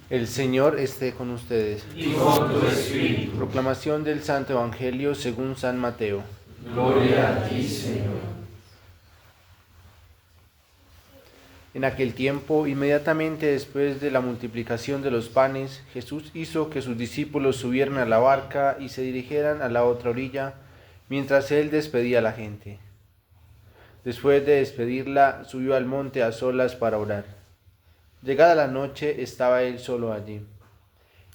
El Señor esté con ustedes. Y con tu espíritu. Proclamación del Santo Evangelio según San Mateo. Gloria a ti, Señor. En aquel tiempo, inmediatamente después de la multiplicación de los panes, Jesús hizo que sus discípulos subieran a la barca y se dirigieran a la otra orilla, mientras él despedía a la gente. Después de despedirla, subió al monte a solas para orar. Llegada la noche, estaba él solo allí.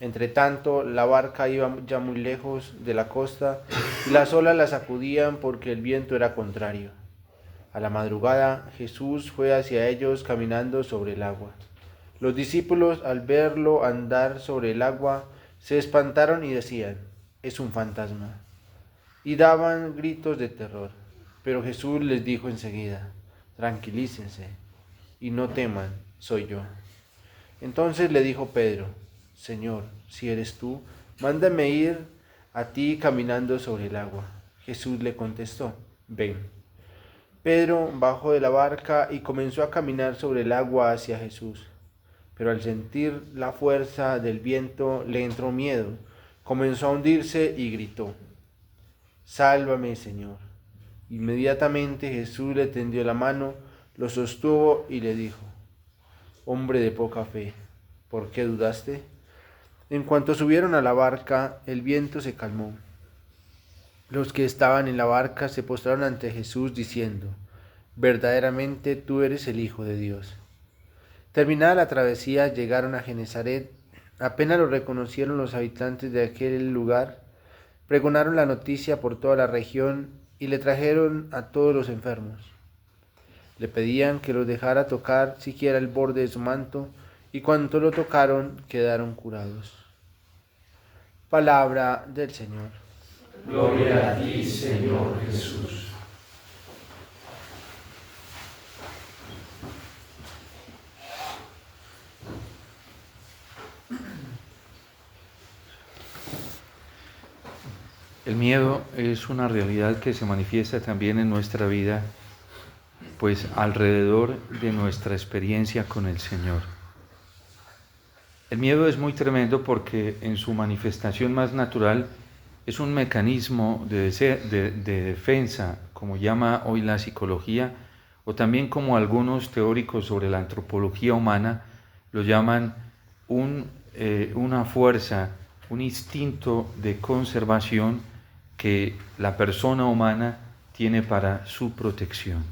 Entretanto, la barca iba ya muy lejos de la costa y las olas la sacudían porque el viento era contrario. A la madrugada, Jesús fue hacia ellos caminando sobre el agua. Los discípulos, al verlo andar sobre el agua, se espantaron y decían: «Es un fantasma», y daban gritos de terror. Pero Jesús les dijo enseguida: «Tranquilícense y no teman, soy yo». Entonces le dijo Pedro: «Señor, si eres tú, mándame ir a ti caminando sobre el agua». Jesús le contestó: «Ven». Pedro bajó de la barca y comenzó a caminar sobre el agua hacia Jesús. Pero al sentir la fuerza del viento le entró miedo, comenzó a hundirse y gritó: «Sálvame, Señor». Inmediatamente Jesús le tendió la mano, lo sostuvo y le dijo: «Hombre de poca fe, ¿por qué dudaste?». En cuanto subieron a la barca, el viento se calmó. Los que estaban en la barca se postraron ante Jesús diciendo: «Verdaderamente tú eres el Hijo de Dios». Terminada la travesía, llegaron a Genesaret. Apenas lo reconocieron los habitantes de aquel lugar, pregonaron la noticia por toda la región y le trajeron a todos los enfermos. Le pedían que los dejara tocar siquiera el borde de su manto, y cuando lo tocaron quedaron curados. Palabra del Señor. Gloria a ti, Señor Jesús. El miedo es una realidad que se manifiesta también en nuestra vida, pues alrededor de nuestra experiencia con el Señor. El miedo es muy tremendo porque en su manifestación más natural es un mecanismo de defensa, como llama hoy la psicología, o también como algunos teóricos sobre la antropología humana lo llaman una fuerza, un instinto de conservación que la persona humana tiene para su protección.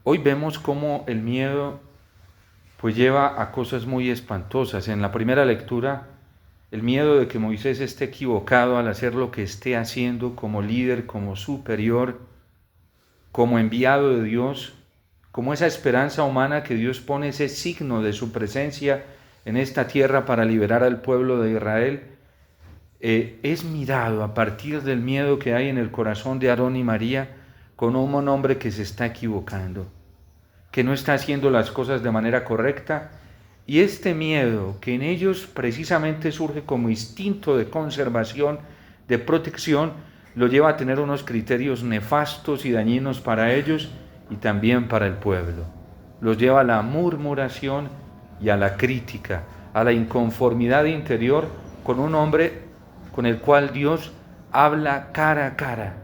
Hoy vemos cómo el miedo pues lleva a cosas muy espantosas. En la primera lectura, el miedo de que Moisés esté equivocado al hacer lo que esté haciendo como líder, como superior, como enviado de Dios, como esa esperanza humana que Dios pone, ese signo de su presencia en esta tierra para liberar al pueblo de Israel, es mirado a partir del miedo que hay en el corazón de Aarón y María como un hombre que se está equivocando, que no está haciendo las cosas de manera correcta, y este miedo que en ellos precisamente surge como instinto de conservación, de protección, lo lleva a tener unos criterios nefastos y dañinos para ellos y también para el pueblo. Los lleva a la murmuración y a la crítica, a la inconformidad interior con un hombre con el cual Dios habla cara a cara,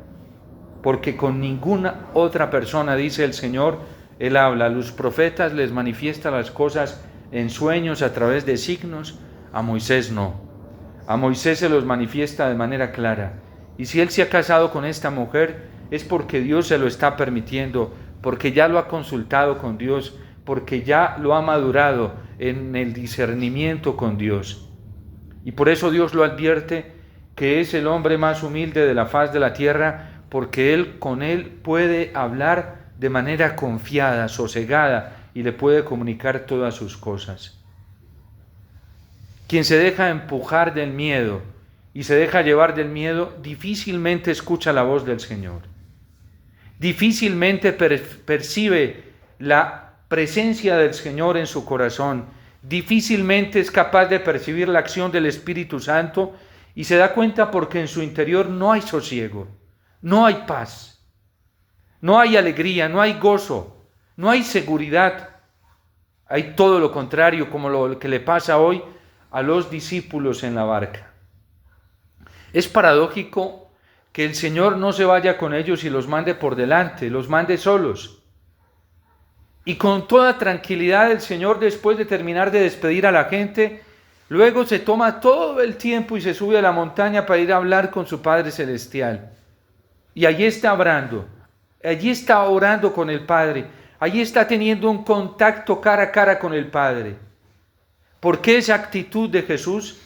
porque con ninguna otra persona, dice el Señor, Él habla. A los profetas les manifiesta las cosas en sueños a través de signos, a Moisés no. A Moisés se los manifiesta de manera clara. Y si él se ha casado con esta mujer, es porque Dios se lo está permitiendo, porque ya lo ha consultado con Dios, porque ya lo ha madurado en el discernimiento con Dios. Y por eso Dios lo advierte que es el hombre más humilde de la faz de la tierra, porque con él puede hablar de manera confiada, sosegada, y le puede comunicar todas sus cosas. Quien se deja empujar del miedo y se deja llevar del miedo, difícilmente escucha la voz del Señor. Difícilmente percibe la presencia del Señor en su corazón. Difícilmente es capaz de percibir la acción del Espíritu Santo y se da cuenta porque en su interior no hay sosiego, no hay paz, no hay alegría, no hay gozo, no hay seguridad. Hay todo lo contrario, como lo que le pasa hoy a los discípulos en la barca. Es paradójico que el Señor no se vaya con ellos y los mande por delante, los mande solos. Y con toda tranquilidad el Señor, después de terminar de despedir a la gente, luego se toma todo el tiempo y se sube a la montaña para ir a hablar con su Padre Celestial. Y allí está orando, allí está orando con el Padre, allí está teniendo un contacto cara a cara con el Padre. ¿Por qué esa actitud de Jesús?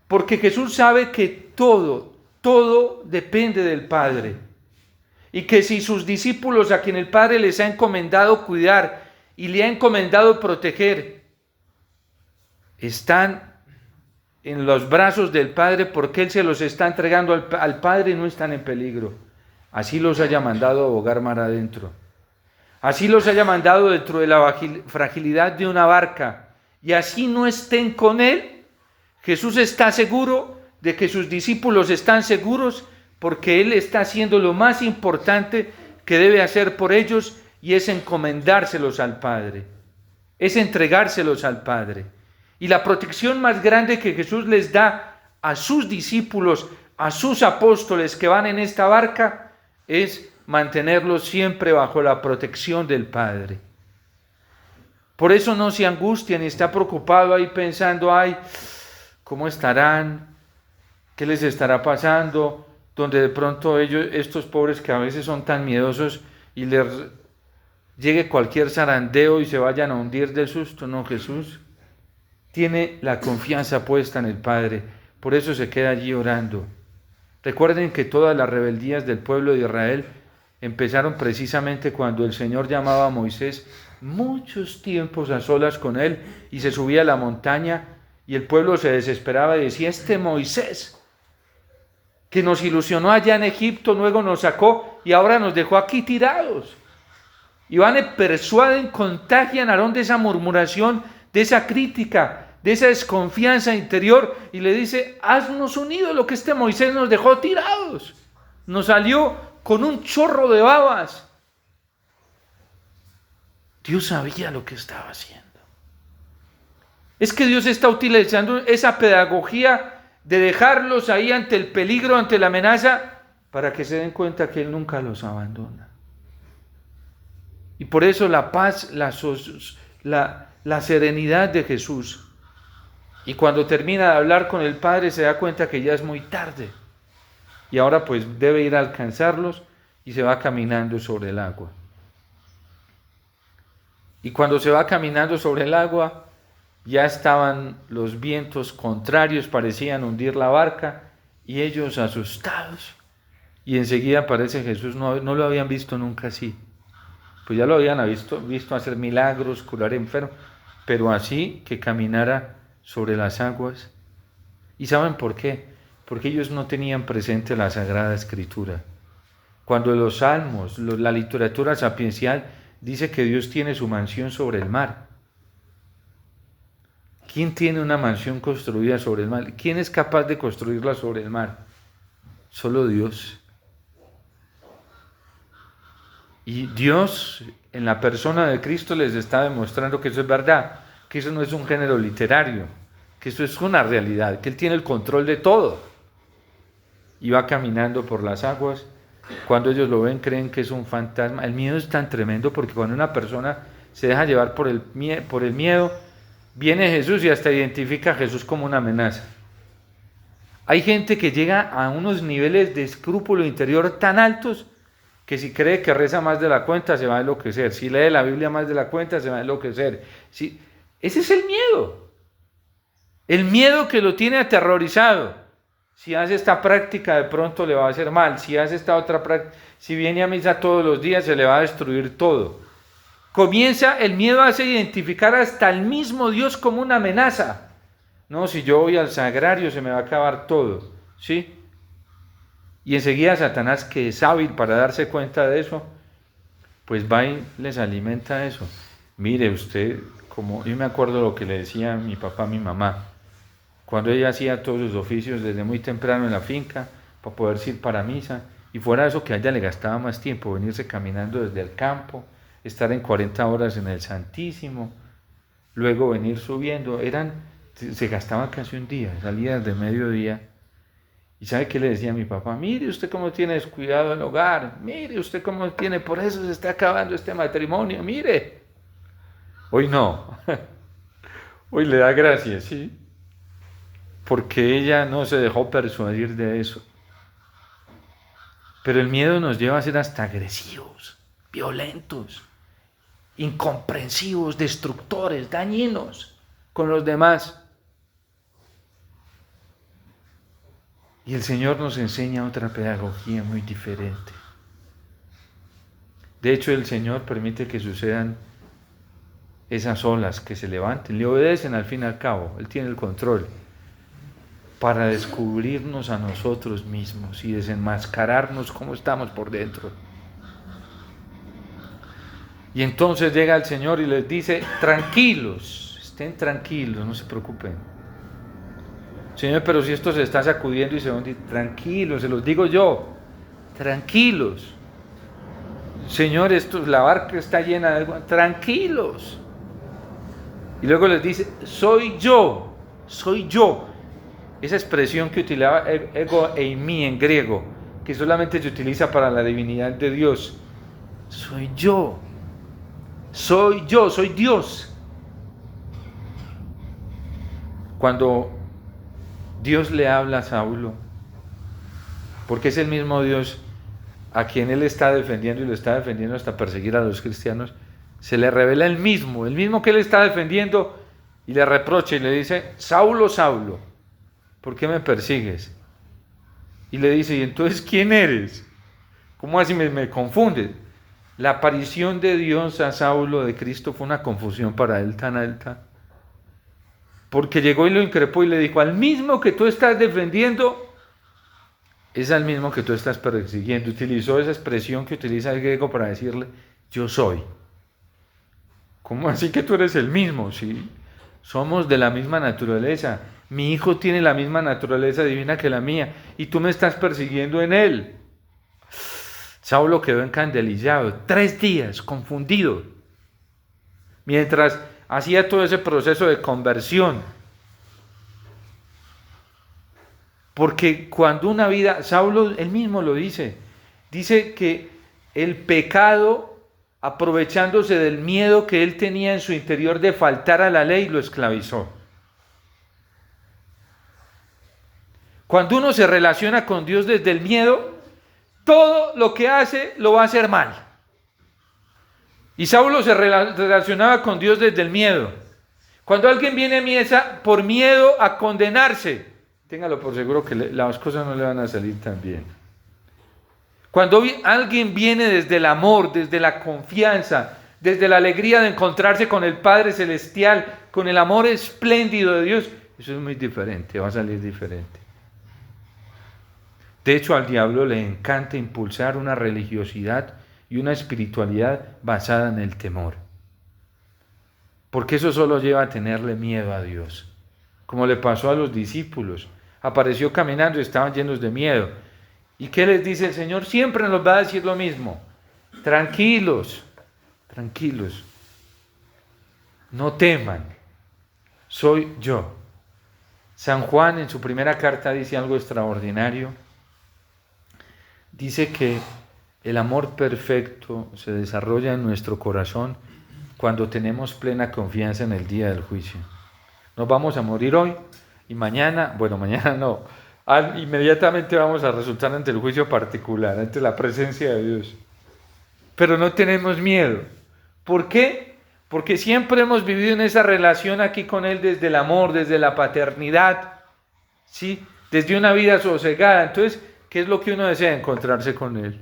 Porque Jesús sabe que todo depende del Padre. Y que si sus discípulos, a quien el Padre les ha encomendado cuidar y le ha encomendado proteger, están en los brazos del Padre, porque Él se los está entregando al Padre y no están en peligro. Así los haya mandado a bogar mar adentro. Así los haya mandado dentro de la fragilidad de una barca. Y así no estén con Él, Jesús está seguro de que sus discípulos están seguros, porque Él está haciendo lo más importante que debe hacer por ellos, y es encomendárselos al Padre, es entregárselos al Padre. Y la protección más grande que Jesús les da a sus discípulos, a sus apóstoles que van en esta barca, es mantenerlos siempre bajo la protección del Padre. Por eso no se angustia ni está preocupado ahí pensando, ay, ¿cómo estarán? ¿Qué les estará pasando? Donde de pronto ellos, estos pobres que a veces son tan miedosos, y les llegue cualquier zarandeo y se vayan a hundir del susto. No, Jesús tiene la confianza puesta en el Padre, por eso se queda allí orando. Recuerden que todas las rebeldías del pueblo de Israel empezaron precisamente cuando el Señor llamaba a Moisés muchos tiempos a solas con él y se subía a la montaña, y el pueblo se desesperaba y decía, este Moisés que nos ilusionó allá en Egipto, luego nos sacó y ahora nos dejó aquí tirados. Y van y persuaden, contagian a Aarón de esa murmuración, de esa crítica, de esa desconfianza interior, y le dice, haznos un ídolo que este Moisés nos dejó tirados. Nos salió con un chorro de babas. Dios sabía lo que estaba haciendo. Es que Dios está utilizando esa pedagogía de dejarlos ahí ante el peligro, ante la amenaza, para que se den cuenta que Él nunca los abandona. Y por eso la paz, la serenidad de Jesús. Y cuando termina de hablar con el Padre se da cuenta que ya es muy tarde. Y ahora pues debe ir a alcanzarlos y se va caminando sobre el agua. Y cuando se va caminando sobre el agua, ya estaban los vientos contrarios, parecían hundir la barca, y ellos asustados. Y enseguida aparece Jesús, no lo habían visto nunca así. Pues ya lo habían visto hacer milagros, curar enfermos, pero así que caminara sobre las aguas. ¿Y saben por qué? Porque ellos no tenían presente la Sagrada Escritura. Cuando los salmos, la literatura sapiencial dice que Dios tiene su mansión sobre el mar. ¿Quién tiene una mansión construida sobre el mar? ¿Quién es capaz de construirla sobre el mar? Solo Dios. Y Dios, en la persona de Cristo, les está demostrando que eso es verdad, que eso no es un género literario, que eso es una realidad, que Él tiene el control de todo. Y va caminando por las aguas. Cuando ellos lo ven, creen que es un fantasma. El miedo es tan tremendo, porque cuando una persona se deja llevar por el miedo, viene Jesús y hasta identifica a Jesús como una amenaza. Hay gente que llega a unos niveles de escrúpulo interior tan altos que si cree que reza más de la cuenta se va a enloquecer. Si lee la Biblia más de la cuenta se va a enloquecer. Ese es el miedo. El miedo que lo tiene aterrorizado. Si hace esta práctica de pronto le va a hacer mal. Si hace esta otra práctica, si viene a misa todos los días se le va a destruir todo. Comienza, el miedo hace identificar hasta el mismo Dios como una amenaza. No, si yo voy al sagrario se me va a acabar todo, ¿sí? Y enseguida Satanás, que es hábil para darse cuenta de eso, pues va y les alimenta eso. Mire usted, como yo me acuerdo lo que le decía mi papá a mi mamá, cuando ella hacía todos sus oficios desde muy temprano en la finca, para poder ir para misa, y fuera eso que a ella le gastaba más tiempo, venirse caminando desde el campo, estar en 40 horas en el Santísimo. luego venir subiendo, se gastaba casi un día, salía de mediodía. ¿Y sabe qué le decía a mi papá? Mire usted cómo tiene descuidado el hogar, mire usted cómo tiene, por eso se está acabando este matrimonio, mire. Hoy no, hoy le da gracias, ¿sí? Porque ella no se dejó persuadir de eso. Pero el miedo nos lleva a ser hasta agresivos, violentos, incomprensivos, destructores, dañinos con los demás. Y el Señor nos enseña otra pedagogía muy diferente. De hecho, el Señor permite que sucedan esas olas, que se levanten, le obedecen al fin y al cabo, Él tiene el control, para descubrirnos a nosotros mismos y desenmascararnos cómo estamos por dentro. Y entonces llega el Señor y les dice, tranquilos, estén tranquilos, no se preocupen. Señor, pero si esto se está sacudiendo y se hunde, tranquilos, se los digo yo, tranquilos. Señor, la barca está llena de agua, tranquilos. Y luego les dice, soy yo. Esa expresión que utilizaba ego eimi en griego, que solamente se utiliza para la divinidad de Dios. Soy yo, soy Dios. Cuando Dios le habla a Saulo, porque es el mismo Dios a quien él está defendiendo y lo está defendiendo hasta perseguir a los cristianos, se le revela el mismo que él está defendiendo y le reprocha y le dice, Saulo, Saulo, ¿por qué me persigues? Y le dice, ¿y entonces quién eres? ¿Cómo así me confundes? La aparición de Dios a Saulo de Cristo fue una confusión para él tan alta, porque llegó y lo increpó y le dijo, al mismo que tú estás defendiendo, es al mismo que tú estás persiguiendo. Utilizó esa expresión que utiliza el griego para decirle, yo soy. ¿Cómo así que tú eres el mismo? Sí, somos de la misma naturaleza. Mi hijo tiene la misma naturaleza divina que la mía y tú me estás persiguiendo en él. Saulo quedó encandelillado, 3 días, confundido, mientras hacía todo ese proceso de conversión. Porque cuando una vida, Saulo él mismo lo dice que el pecado, aprovechándose del miedo que él tenía en su interior de faltar a la ley, lo esclavizó. Cuando uno se relaciona con Dios desde el miedo, todo lo que hace lo va a hacer mal. Y Saulo se relacionaba con Dios desde el miedo. Cuando alguien viene a misa por miedo a condenarse, téngalo por seguro que las cosas no le van a salir tan bien. Cuando alguien viene desde el amor, desde la confianza, desde la alegría de encontrarse con el Padre Celestial, con el amor espléndido de Dios, eso es muy diferente, va a salir diferente. De hecho, al diablo le encanta impulsar una religiosidad y una espiritualidad basada en el temor. Porque eso solo lleva a tenerle miedo a Dios. Como le pasó a los discípulos. Apareció caminando y estaban llenos de miedo. ¿Y qué les dice el Señor? Siempre nos va a decir lo mismo. Tranquilos, tranquilos. No teman. Soy yo. San Juan en su primera carta dice algo extraordinario. Dice que el amor perfecto se desarrolla en nuestro corazón cuando tenemos plena confianza en el día del juicio. Nos vamos a morir hoy y mañana no, inmediatamente vamos a resultar ante el juicio particular, ante la presencia de Dios. Pero no tenemos miedo. ¿Por qué? Porque siempre hemos vivido en esa relación aquí con Él desde el amor, desde la paternidad, ¿sí? Desde una vida sosegada. Entonces, ¿qué es lo que uno desea? Encontrarse con Él.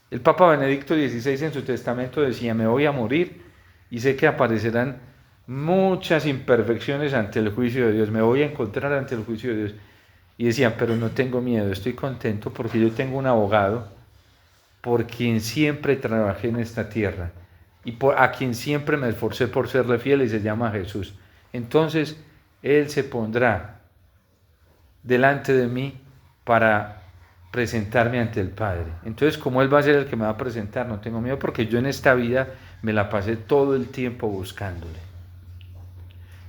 El Papa Benedicto XVI en su testamento decía, me voy a morir y sé que aparecerán muchas imperfecciones ante el juicio de Dios, me voy a encontrar ante el juicio de Dios. Y decían, pero no tengo miedo, estoy contento porque yo tengo un abogado por quien siempre trabajé en esta tierra y a quien siempre me esforcé por serle fiel y se llama Jesús. Entonces, Él se pondrá delante de mí para presentarme ante el Padre. Entonces, como Él va a ser el que me va a presentar, no tengo miedo porque yo en esta vida me la pasé todo el tiempo buscándole.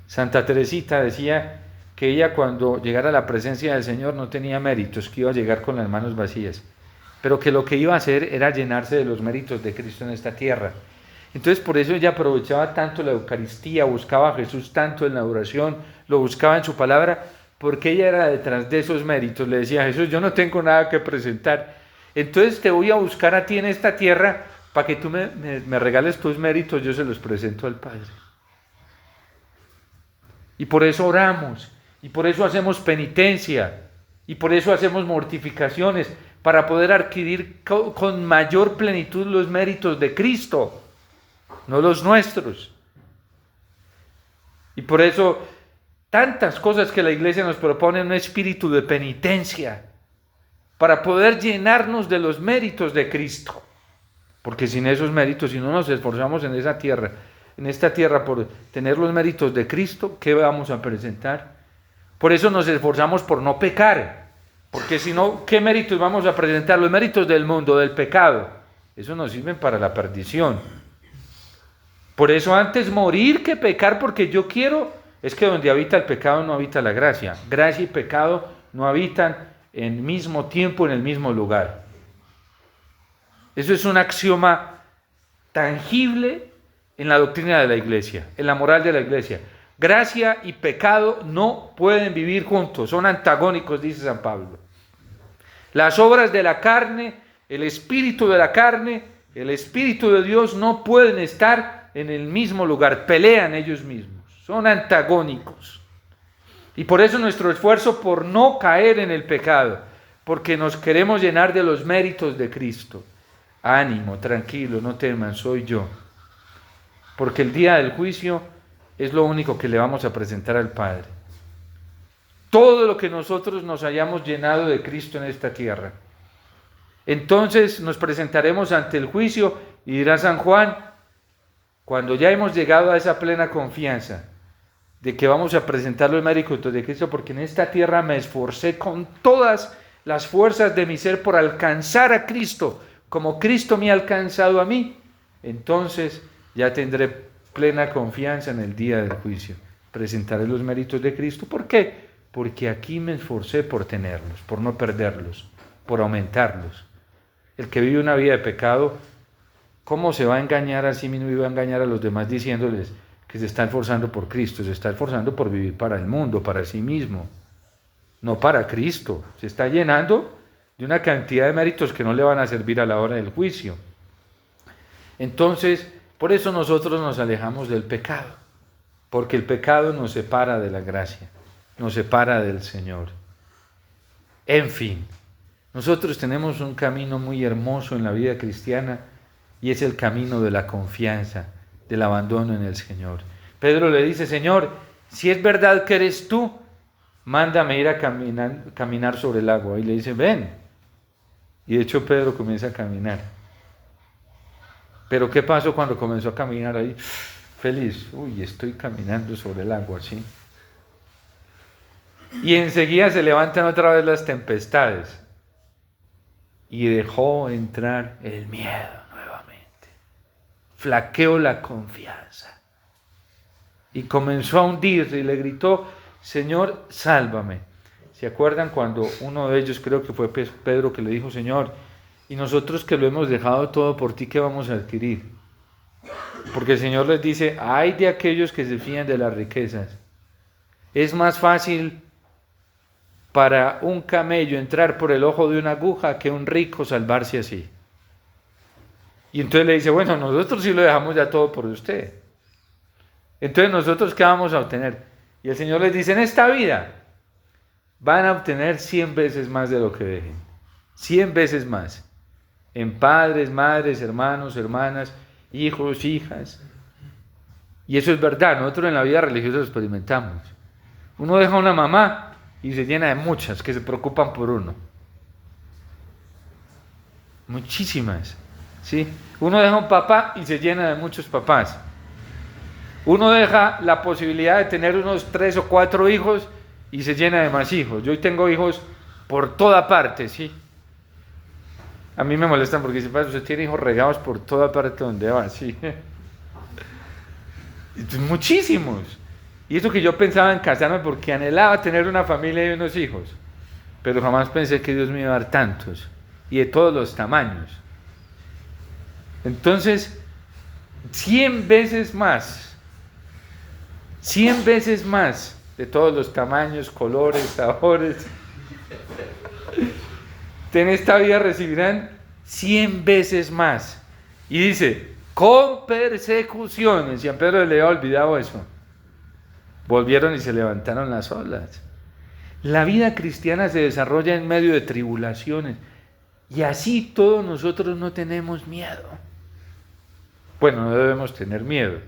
Santa Teresita decía que ella cuando llegara a la presencia del Señor no tenía méritos, que iba a llegar con las manos vacías, pero que lo que iba a hacer era llenarse de los méritos de Cristo en esta tierra. Entonces por eso ella aprovechaba tanto la Eucaristía, buscaba a Jesús tanto en la oración, lo buscaba en su palabra, porque ella era detrás de esos méritos. Le decía a Jesús, yo no tengo nada que presentar, entonces te voy a buscar a ti en esta tierra para que tú me regales tus méritos, yo se los presento al Padre. Y por eso oramos, y por eso hacemos penitencia, y por eso hacemos mortificaciones, para poder adquirir con mayor plenitud los méritos de Cristo, no los nuestros. Y por eso tantas cosas que la Iglesia nos propone, un espíritu de penitencia, para poder llenarnos de los méritos de Cristo. Porque sin esos méritos, si no nos esforzamos en esta tierra por tener los méritos de Cristo, ¿qué vamos a presentar? Por eso nos esforzamos por no pecar, porque si no, ¿qué méritos vamos a presentar? Los méritos del mundo, del pecado, eso nos sirven para la perdición. Por eso antes morir que pecar, porque yo quiero, es que donde habita el pecado no habita la gracia. Gracia y pecado no habitan en el mismo tiempo, en el mismo lugar. Eso es un axioma tangible en la doctrina de la Iglesia, en la moral de la Iglesia. Gracia y pecado no pueden vivir juntos, son antagónicos, dice San Pablo. Las obras de la carne, el espíritu de la carne, el espíritu de Dios no pueden estar en el mismo lugar, pelean ellos mismos, son antagónicos. Y por eso nuestro esfuerzo por no caer en el pecado, porque nos queremos llenar de los méritos de Cristo. Ánimo, tranquilo, no teman, soy yo. Porque el día del juicio es lo único que le vamos a presentar al Padre. Todo lo que nosotros nos hayamos llenado de Cristo en esta tierra. Entonces nos presentaremos ante el juicio y dirá San Juan, cuando ya hemos llegado a esa plena confianza de que vamos a presentar los méritos de Cristo, porque en esta tierra me esforcé con todas las fuerzas de mi ser por alcanzar a Cristo, como Cristo me ha alcanzado a mí, entonces ya tendré plena confianza en el día del juicio. Presentaré los méritos de Cristo. ¿Por qué? Porque aquí me esforcé por tenerlos, por no perderlos, por aumentarlos. El que vive una vida de pecado, ¿cómo se va a engañar a sí mismo y va a engañar a los demás diciéndoles que se está esforzando por Cristo? Se está esforzando por vivir para el mundo, para sí mismo, no para Cristo. Se está llenando de una cantidad de méritos que no le van a servir a la hora del juicio. Entonces, por eso nosotros nos alejamos del pecado, porque el pecado nos separa de la gracia, nos separa del Señor. En fin, nosotros tenemos un camino muy hermoso en la vida cristiana y es el camino de la confianza, del abandono en el Señor. Pedro le dice, Señor, si es verdad que eres tú, mándame ir a caminar sobre el agua. Y le dice, ven. Y de hecho Pedro comienza a caminar. Pero ¿qué pasó cuando comenzó a caminar ahí? Feliz, estoy caminando sobre el agua, ¿sí? Y enseguida se levantan otra vez las tempestades. Y dejó entrar el miedo nuevamente. Flaqueó la confianza. Y comenzó a hundirse y le gritó, Señor, sálvame. ¿Se acuerdan cuando uno de ellos, creo que fue Pedro, que le dijo, Señor, y nosotros que lo hemos dejado todo por ti, ¿qué vamos a adquirir? Porque el Señor les dice, ay de aquellos que se fían de las riquezas. Es más fácil para un camello entrar por el ojo de una aguja que un rico salvarse así. Y entonces le dice, bueno, nosotros sí lo dejamos ya todo por usted. Entonces nosotros ¿qué vamos a obtener? Y el Señor les dice, en esta vida van a obtener 100 veces más de lo que dejen. 100 veces más. En padres, madres, hermanos, hermanas, hijos, hijas. Y eso es verdad, nosotros en la vida religiosa lo experimentamos. Uno deja a una mamá y se llena de muchas que se preocupan por uno. Muchísimas, ¿sí? Uno deja un papá y se llena de muchos papás. Uno deja la posibilidad de tener unos 3 o 4 hijos y se llena de más hijos. Yo hoy tengo hijos por toda parte, ¿sí? A mí me molestan porque dicen, usted tiene hijos regados por toda parte donde va, ¿sí? Muchísimos. Y eso que yo pensaba en casarme porque anhelaba tener una familia y unos hijos, pero jamás pensé que Dios me iba a dar tantos y de todos los tamaños. Entonces, 100 veces más de todos los tamaños, colores, sabores. En esta vida recibirán 100 veces más. Y dice, con persecuciones. Y a Pedro le había olvidado eso. Volvieron y se levantaron las olas. La vida cristiana se desarrolla en medio de tribulaciones. Y así todos nosotros no tenemos miedo. Bueno, no debemos tener miedo.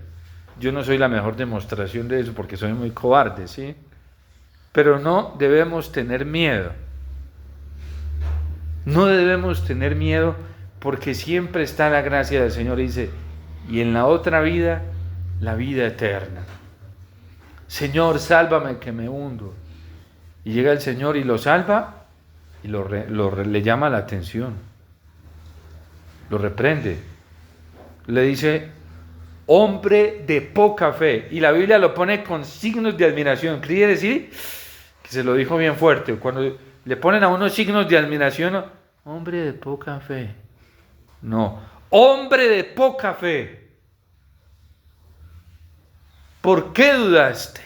Yo no soy la mejor demostración de eso porque soy muy cobarde, ¿sí? Pero no debemos tener miedo. No debemos tener miedo porque siempre está la gracia del Señor. Dice, y en la otra vida, la vida eterna. Señor, sálvame que me hundo. Y llega el Señor y lo salva y le llama la atención. Lo reprende. Le dice, hombre de poca fe. Y la Biblia lo pone con signos de admiración. Quiere decir que se lo dijo bien fuerte. Cuando le ponen a unos signos de admiración, hombre de poca fe. No, hombre de poca fe. ¿Por qué dudaste?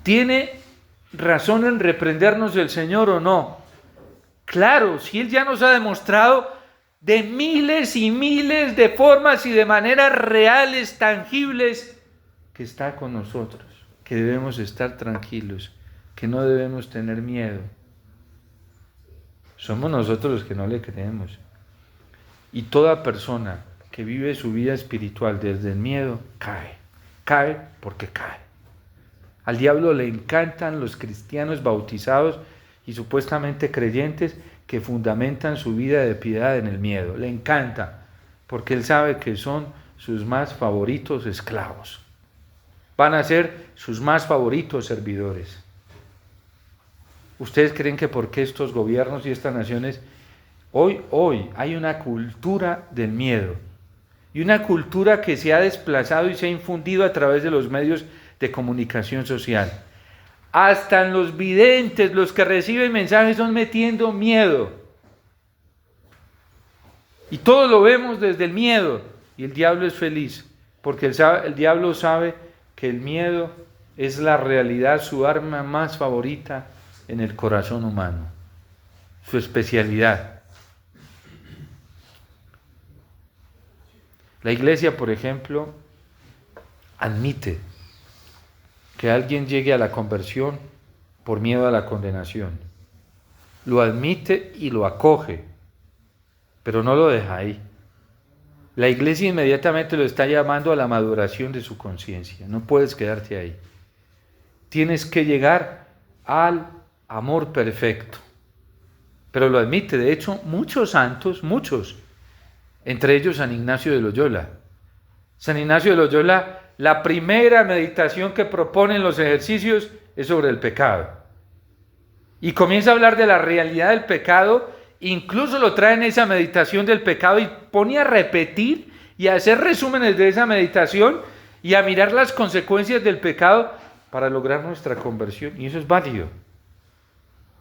¿Tiene razón en reprendernos el Señor o no? Claro, si Él ya nos ha demostrado de miles y miles de formas y de maneras reales, tangibles, que está con nosotros, que debemos estar tranquilos, que no debemos tener miedo. Somos nosotros los que no le creemos. Y toda persona que vive su vida espiritual desde el miedo, cae porque cae. Al diablo le encantan los cristianos bautizados y supuestamente creyentes que fundamentan su vida de piedad en el miedo. Le encanta, porque él sabe que son sus más favoritos esclavos. Van a ser sus más favoritos servidores. ¿Ustedes creen que por qué estos gobiernos y estas naciones, hoy hay una cultura del miedo? Y una cultura que se ha desplazado y se ha infundido a través de los medios de comunicación social. Hasta en los videntes, los que reciben mensajes, son metiendo miedo. Y todo lo vemos desde el miedo. Y el diablo es feliz, porque el diablo sabe que el miedo es la realidad, su arma más favorita en el corazón humano, su especialidad. La iglesia, por ejemplo, admite que alguien llegue a la conversión por miedo a la condenación. Lo admite y lo acoge, pero no lo deja ahí. La iglesia inmediatamente lo está llamando a la maduración de su conciencia. No puedes quedarte ahí. Tienes que llegar al amor perfecto. Pero lo admite. De hecho, muchos santos, entre ellos San Ignacio de Loyola. San Ignacio de Loyola, la primera meditación que propone en los ejercicios es sobre el pecado. Y comienza a hablar de la realidad del pecado, incluso lo trae en esa meditación del pecado y pone a repetir y a hacer resúmenes de esa meditación y a mirar las consecuencias del pecado para lograr nuestra conversión. Y eso es válido.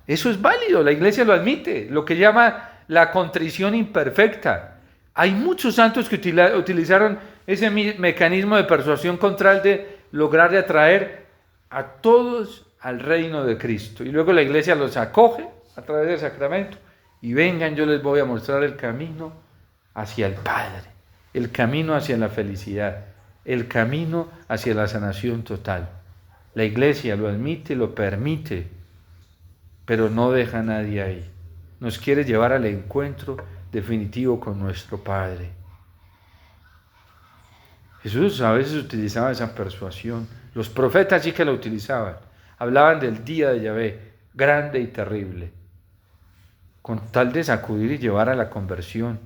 Eso es válido, la iglesia lo admite, lo que llama la contrición imperfecta. Hay muchos santos que utilizaron ese mecanismo de persuasión con tal de lograr de atraer a todos al reino de Cristo. Y luego la iglesia los acoge a través del sacramento y vengan, yo les voy a mostrar el camino hacia el Padre, el camino hacia la felicidad, el camino hacia la sanación total. La iglesia lo admite, lo permite, pero no deja a nadie ahí. Nos quiere llevar al encuentro definitivo con nuestro Padre. Jesús a veces utilizaba esa persuasión. Los profetas sí que la utilizaban. Hablaban del día de Yahvé, grande y terrible, con tal de sacudir y llevar a la conversión.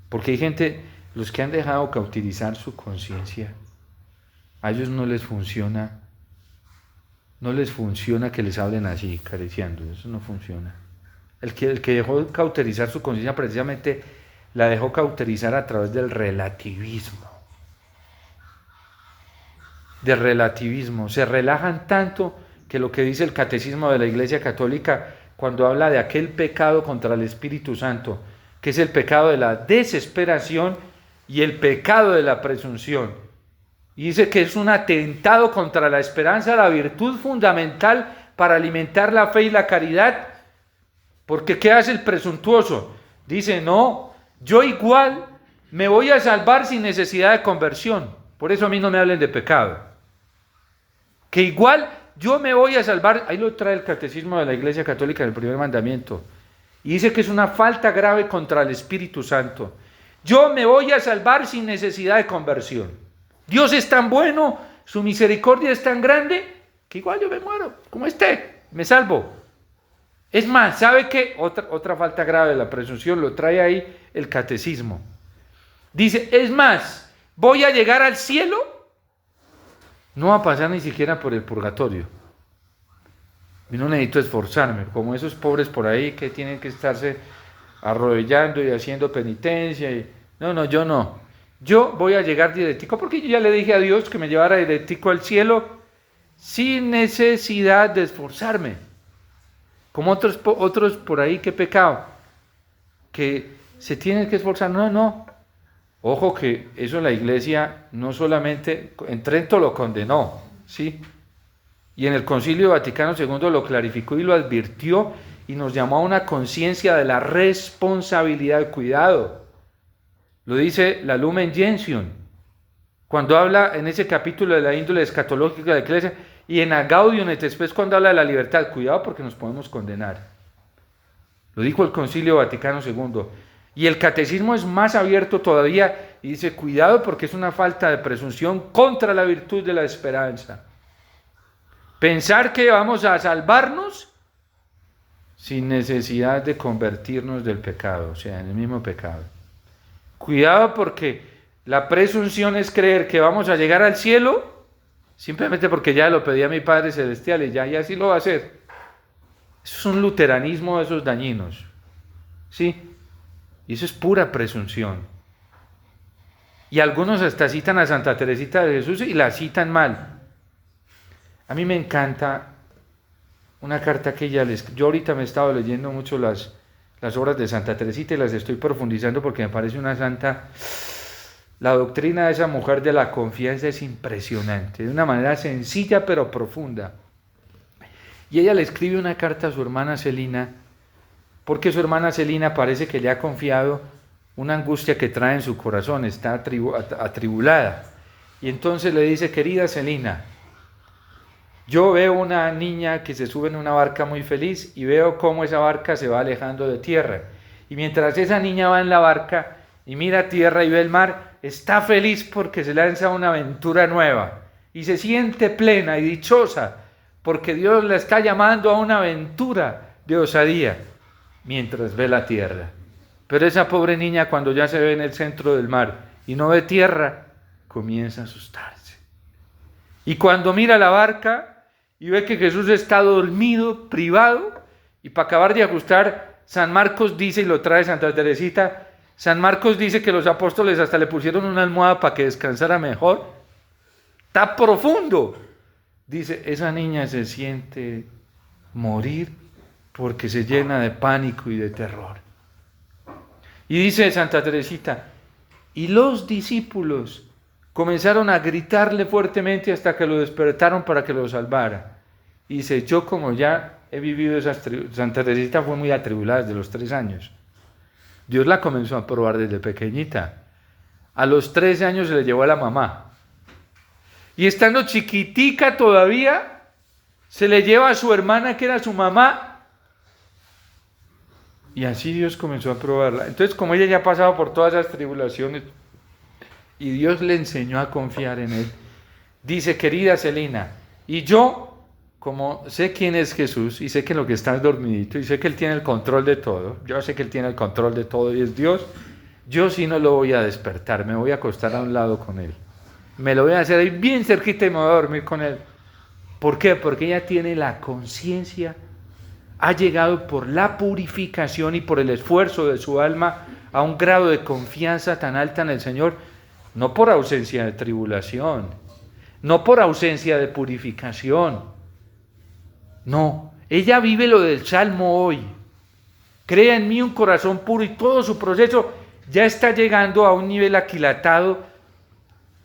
Porque hay gente, los que han dejado cauterizar su conciencia, a ellos no les funciona que les hablen así, acariciando. Eso no funciona. El que dejó cauterizar su conciencia precisamente la dejó cauterizar a través del relativismo. de relativismo. Se relajan tanto que lo que dice el Catecismo de la Iglesia Católica cuando habla de aquel pecado contra el Espíritu Santo, que es el pecado de la desesperación y el pecado de la presunción. Y dice que es un atentado contra la esperanza, la virtud fundamental para alimentar la fe y la caridad. Porque ¿qué hace el presuntuoso? Dice, no, yo igual me voy a salvar sin necesidad de conversión. Por eso a mí no me hablen de pecado. Que igual yo me voy a salvar, ahí lo trae el Catecismo de la Iglesia Católica en el primer mandamiento. Y dice que es una falta grave contra el Espíritu Santo. Yo me voy a salvar sin necesidad de conversión. Dios es tan bueno, su misericordia es tan grande, que igual yo me muero, como esté, me salvo. Es más, ¿sabe qué? Otra falta grave de la presunción, lo trae ahí el Catecismo. Dice, es más, voy a llegar al cielo, no va a pasar ni siquiera por el purgatorio. Y no necesito esforzarme, como esos pobres por ahí que tienen que estarse arrodillando y haciendo penitencia. No, yo no. Yo voy a llegar directico, porque yo ya le dije a Dios que me llevara directico al cielo sin necesidad de esforzarme. Como otros por ahí que pecado, que se tienen que esforzar. No. Ojo que eso la Iglesia no solamente, en Trento lo condenó, ¿sí? Y en el Concilio Vaticano II lo clarificó y lo advirtió y nos llamó a una conciencia de la responsabilidad del cuidado. Lo dice la Lumen Gentium, cuando habla en ese capítulo de la índole escatológica de la Iglesia, y en Gaudium et Spes cuando habla de la libertad. Cuidado porque nos podemos condenar. Lo dijo el Concilio Vaticano II. Y el Catecismo es más abierto todavía y dice, cuidado porque es una falta de presunción contra la virtud de la esperanza. Pensar que vamos a salvarnos sin necesidad de convertirnos del pecado, o sea, en el mismo pecado. Cuidado porque la presunción es creer que vamos a llegar al cielo simplemente porque ya lo pedí a mi Padre Celestial y ya así lo va a hacer. Eso es un luteranismo de esos dañinos, ¿sí? Y eso es pura presunción. Y algunos hasta citan a Santa Teresita de Jesús y la citan mal. A mí me encanta una carta que ella les... Yo ahorita me he estado leyendo mucho las obras de Santa Teresita y las estoy profundizando porque me parece una santa... La doctrina de esa mujer de la confianza es impresionante, de una manera sencilla pero profunda. Y ella le escribe una carta a su hermana Celina, porque su hermana Celina parece que le ha confiado una angustia que trae en su corazón, está atribulada. Y entonces le dice, querida Celina, yo veo una niña que se sube en una barca muy feliz y veo cómo esa barca se va alejando de tierra. Y mientras esa niña va en la barca y mira tierra y ve el mar, está feliz porque se lanza a una aventura nueva y se siente plena y dichosa porque Dios la está llamando a una aventura de osadía mientras ve la tierra. Pero esa pobre niña, cuando ya se ve en el centro del mar y no ve tierra, comienza a asustarse. Y cuando mira la barca y ve que Jesús está dormido, privado, y para acabar de ajustar, San Marcos dice, y lo trae Santa Teresita, San Marcos dice que los apóstoles hasta le pusieron una almohada para que descansara mejor. Está profundo. Dice, esa niña se siente morir porque se llena de pánico y de terror. Y dice Santa Teresita, y los discípulos comenzaron a gritarle fuertemente hasta que lo despertaron para que lo salvara. Y dice, yo como ya he vivido esas Santa Teresita fue muy atribulada desde los 3 años. Dios la comenzó a probar desde pequeñita. A los 13 años se le llevó a la mamá. Y estando chiquitica todavía, se le lleva a su hermana que era su mamá. Y así Dios comenzó a probarla. Entonces, como ella ya ha pasado por todas esas tribulaciones, y Dios le enseñó a confiar en Él, dice, querida Celina, y yo, como sé quién es Jesús, y sé que lo que está es dormidito, y sé que Él tiene el control de todo, yo sé que Él tiene el control de todo, y es Dios, yo sí no lo voy a despertar, me voy a acostar a un lado con Él. Me lo voy a hacer ahí bien cerquita y me voy a dormir con Él. ¿Por qué? Porque ella tiene la conciencia, ha llegado por la purificación y por el esfuerzo de su alma a un grado de confianza tan alta en el Señor, no por ausencia de tribulación, no por ausencia de purificación. No, ella vive lo del Salmo hoy. Crea en mí un corazón puro, y todo su proceso ya está llegando a un nivel aquilatado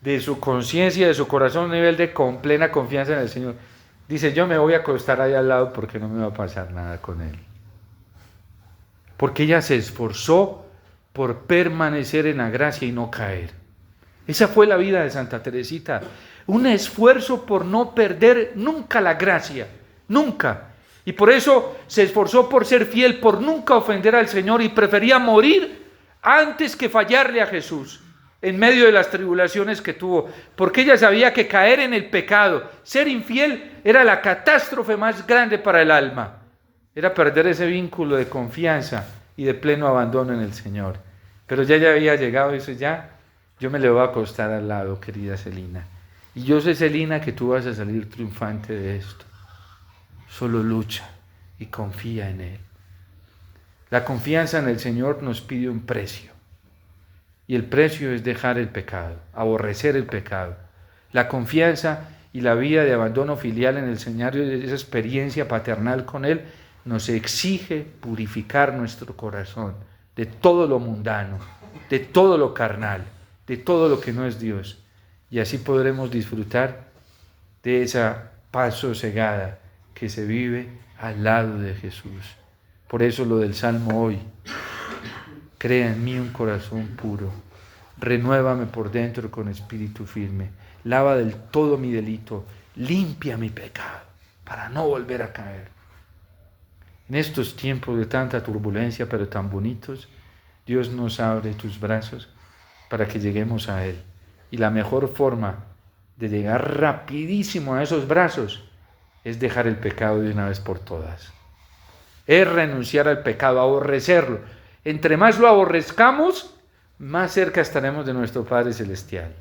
de su conciencia, de su corazón, un nivel de plena confianza en el Señor. Dice, yo me voy a acostar ahí al lado porque no me va a pasar nada con Él. Porque ella se esforzó por permanecer en la gracia y no caer. Esa fue la vida de Santa Teresita. Un esfuerzo por no perder nunca la gracia. Nunca. Y por eso se esforzó por ser fiel, por nunca ofender al Señor, y prefería morir antes que fallarle a Jesús en medio de las tribulaciones que tuvo, porque ella sabía que caer en el pecado, ser infiel, era la catástrofe más grande para el alma. Era perder ese vínculo de confianza y de pleno abandono en el Señor. Pero ya había llegado y dice, ya, yo me le voy a acostar al lado, querida Celina. Y yo sé, Celina, que tú vas a salir triunfante de esto. Solo lucha y confía en Él. La confianza en el Señor nos pide un precio. Y el precio es dejar el pecado, aborrecer el pecado. La confianza y la vida de abandono filial en el Señor, esa experiencia paternal con Él, nos exige purificar nuestro corazón de todo lo mundano, de todo lo carnal, de todo lo que no es Dios. Y así podremos disfrutar de esa paz sosegada que se vive al lado de Jesús. Por eso lo del Salmo hoy: crea en mí un corazón puro, renuévame por dentro con espíritu firme, lava del todo mi delito, limpia mi pecado, para no volver a caer. En estos tiempos de tanta turbulencia, pero tan bonitos, Dios nos abre tus brazos para que lleguemos a Él. Y la mejor forma de llegar rapidísimo a esos brazos es dejar el pecado de una vez por todas. Es renunciar al pecado, aborrecerlo. Entre más lo aborrezcamos, más cerca estaremos de nuestro Padre Celestial.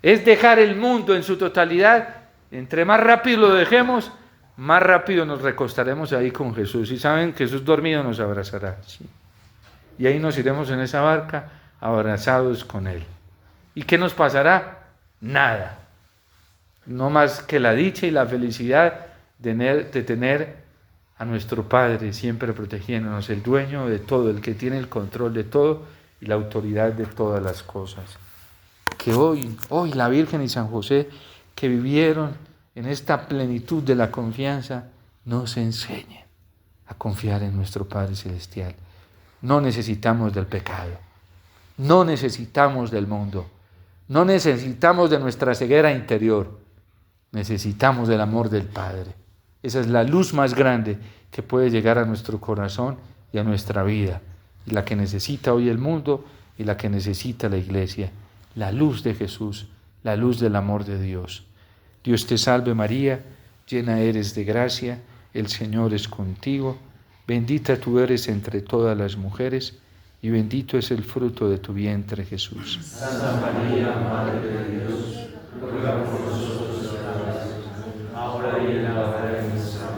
Es dejar el mundo en su totalidad. Entre más rápido lo dejemos, más rápido nos recostaremos ahí con Jesús. Y saben, Jesús dormido nos abrazará. ¿Sí? Y ahí nos iremos en esa barca abrazados con Él. ¿Y qué nos pasará? Nada. No más que la dicha y la felicidad de tener a nuestro Padre siempre protegiéndonos, el dueño de todo, el que tiene el control de todo y la autoridad de todas las cosas. Que hoy la Virgen y San José, que vivieron en esta plenitud de la confianza, nos enseñen a confiar en nuestro Padre Celestial. No necesitamos del pecado, no necesitamos del mundo, no necesitamos de nuestra ceguera interior, necesitamos del amor del Padre. Esa es la luz más grande que puede llegar a nuestro corazón y a nuestra vida, y la que necesita hoy el mundo y la que necesita la Iglesia, la luz de Jesús, la luz del amor de Dios. Dios te salve María, llena eres de gracia, el Señor es contigo, bendita tú eres entre todas las mujeres, y bendito es el fruto de tu vientre, Jesús. Santa María, Madre de Dios, ruega por nosotros pecadores, ahora y en la hora de nuestra muerte.